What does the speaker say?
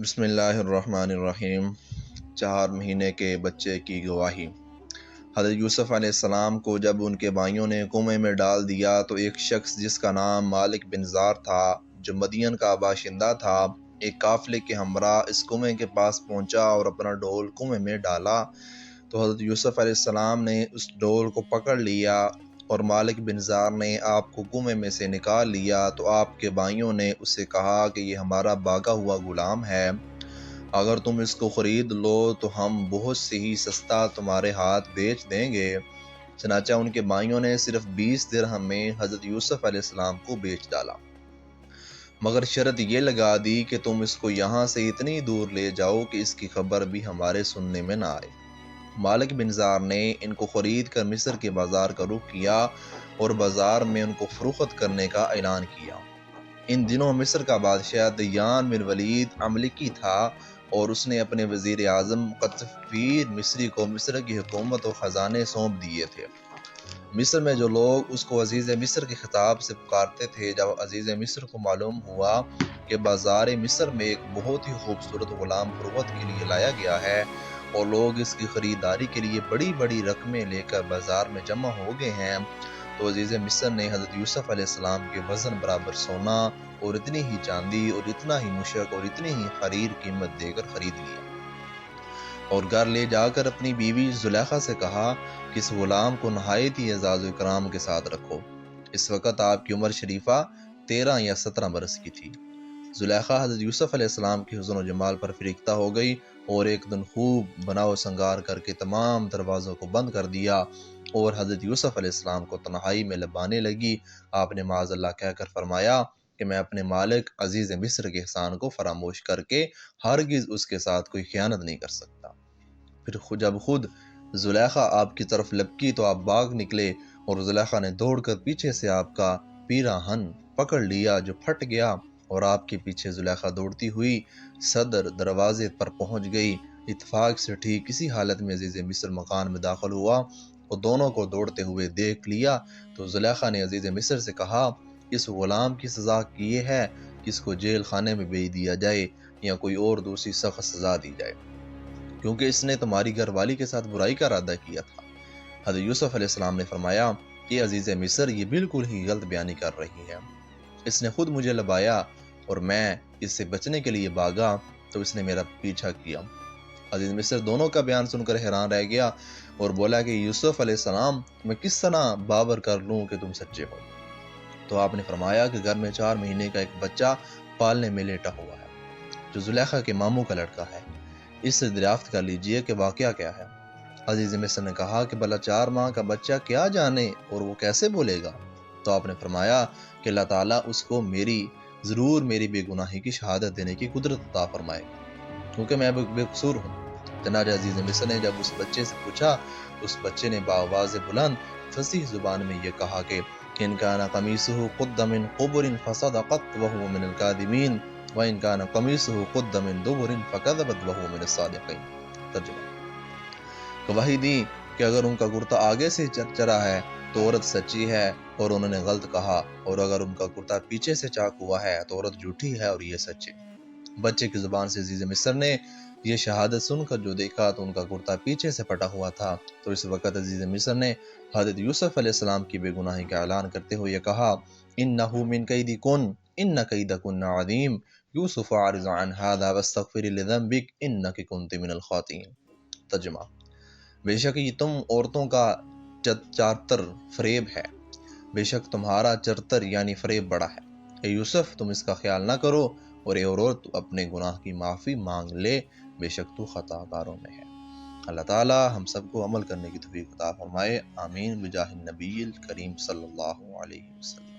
بسم اللہ الرحمن الرحیم۔ 4 مہینے کے بچے کی گواہی۔ حضرت یوسف علیہ السلام کو جب ان کے بھائیوں نے کنویں میں ڈال دیا تو ایک شخص جس کا نام مالک بن زار تھا، جو مدین کا باشندہ تھا، ایک قافلے کے ہمراہ اس کنویں کے پاس پہنچا اور اپنا ڈول کنویں میں ڈالا تو حضرت یوسف علیہ السلام نے اس ڈول کو پکڑ لیا اور مالک بن زار نے آپ کو کنویں میں سے نکال لیا تو آپ کے بھائیوں نے اسے کہا کہ یہ ہمارا بھاگا ہوا غلام ہے، اگر تم اس کو خرید لو تو ہم بہت سے ہی سستا تمہارے ہاتھ بیچ دیں گے۔ چنانچہ ان کے بھائیوں نے صرف 20 درہم میں حضرت یوسف علیہ السلام کو بیچ ڈالا، مگر شرط یہ لگا دی کہ تم اس کو یہاں سے اتنی دور لے جاؤ کہ اس کی خبر بھی ہمارے سننے میں نہ آئے۔ مالک بن زار نے ان کو خرید کر مصر کے بازار کا رخ کیا اور بازار میں ان کو فروخت کرنے کا اعلان کیا۔ ان دنوں مصر کا بادشاہ دیان بن ولید عملکی تھا اور اس نے اپنے وزیر اعظم قطفیر مصری کو مصر کی حکومت اور خزانے سونپ دیے تھے۔ مصر میں جو لوگ اس کو عزیز مصر کے خطاب سے پکارتے تھے، جب عزیز مصر کو معلوم ہوا کہ بازار مصر میں ایک بہت ہی خوبصورت غلام فروخت کے لیے لایا گیا ہے اور لوگ اس کی خریداری کے لیے بڑی بڑی رقمیں لے کر بازار میں جمع ہو گئے ہیں، تو عزیز مصر نے حضرت یوسف علیہ السلام کے وزن برابر سونا اور اتنی ہی چاندی اور اتنا ہی مشک اور اتنی ہی حریر قیمت دے کر خرید لیا اور گھر لے جا کر اپنی بیوی زلیخا سے کہا کہ اس غلام کو نہایت ہی اعزاز و اکرام کے ساتھ رکھو۔ اس وقت آپ کی عمر شریفہ 13 یا 17 برس کی تھی۔ زلیخا حضرت یوسف علیہ السلام کے حسن و جمال پر فریفتہ ہو گئی اور ایک دن خوب بناؤ سنگار کر کے تمام دروازوں کو بند کر دیا اور حضرت یوسف علیہ السلام کو تنہائی میں لبانے لگی۔ آپ نے معاذ اللہ کہہ کر فرمایا کہ میں اپنے مالک عزیز مصر کے احسان کو فراموش کر کے ہرگز اس کے ساتھ کوئی خیانت نہیں کر سکتا۔ پھر جب خود زلیخا آپ کی طرف لپکی تو آپ بھاگ نکلے اور زلیخا نے دوڑ کر پیچھے سے آپ کا پیراہن پکڑ لیا جو پھٹ گیا اور آپ کے پیچھے زلیخا دوڑتی ہوئی صدر دروازے پر پہنچ گئی۔ اتفاق سے ٹھیک اسی حالت میں عزیز مصر مکان میں داخل ہوا اور دونوں کو دوڑتے ہوئے دیکھ لیا تو زلیخا نے عزیز مصر سے کہا، اس غلام کی سزا یہ ہے کہ اس کو جیل خانے میں بھیج دیا جائے یا کوئی اور دوسری سخت سزا دی جائے، کیونکہ اس نے تمہاری گھر والی کے ساتھ برائی کا ارادہ کیا تھا۔ حضرت یوسف علیہ السلام نے فرمایا کہ عزیز مصر یہ بالکل ہی غلط بیانی کر رہی ہے، اس نے خود مجھے لبایا اور میں اس سے بچنے کے لیے بھاگا تو اس نے میرا پیچھا کیا۔ عزیز مصر دونوں کا بیان سن کر حیران رہ گیا اور بولا کہ یوسف علیہ السلام، میں کس طرح باور کر لوں کہ تم سچے ہو؟ تو آپ نے فرمایا کہ گھر میں 4 مہینے کا ایک بچہ پالنے میں لیٹا ہوا ہے جو زلیخا کے ماموں کا لڑکا ہے، اس سے دریافت کر لیجئے کہ واقعہ کیا ہے۔ عزیز مصر نے کہا کہ بھلا 4 ماہ کا بچہ کیا جانے اور وہ کیسے بولے گا؟ تو آپ نے فرمایا کہ اللہ تعالیٰ اس کو ضرور میری بے گناہی کی شہادت دینے کی قدرت عطا فرمائے گا، کیونکہ میں بے قصور ہوں۔ چنانچہ عزیز مصر نے جب اس بچے سے پوچھا تو اس بچے نے بآواز بلند فصیح زبان میں یہ کہا کہ ان کان قمیصہ قد من قبر فصدقت وهو من الکاذبین وان کان قمیصہ قد من دبر فکذبت وهو من الصادقین۔ ترجمہ: گواہی دی کہ اگر ان کا کرتا آگے سے چرا ہے تو عورت سچی ہے اور انہوں نے غلط کہا، اور اگر ان کا کرتا پیچھے سے چاک ہوا ہے تو عورت جھوٹی ہے اور یہ سچی۔ بچے کی زبان سے عزیز مصر نے یہ شہادت سن کر جو دیکھا تو ان کا کرتا پیچھے سے پھٹا ہوا تھا، تو اس وقت عزیز مصر نے حضرت یوسف علیہ السلام کی بے گناہی کا اعلان کرتے ہوئے کہا، انہ من کیدکن ان کیدکن عظیم یوسف اعرض عن ھذا واستغفری لذنبک انک کنت من الخاطئین۔ ترجمہ: بے شک یہ تم عورتوں کا چارتر فریب ہے، بے شک تمہارا چرتر یعنی فریب بڑا ہے۔ اے یوسف، تم اس کا خیال نہ کرو اور اے عورت تو اپنے گناہ کی معافی مانگ لے، بے شک تو خطا کاروں میں ہے۔ اللہ تعالی ہم سب کو عمل کرنے کی توفیق عطا فرمائے، آمین بجاہ النبی الکریم صلی اللہ علیہ وسلم۔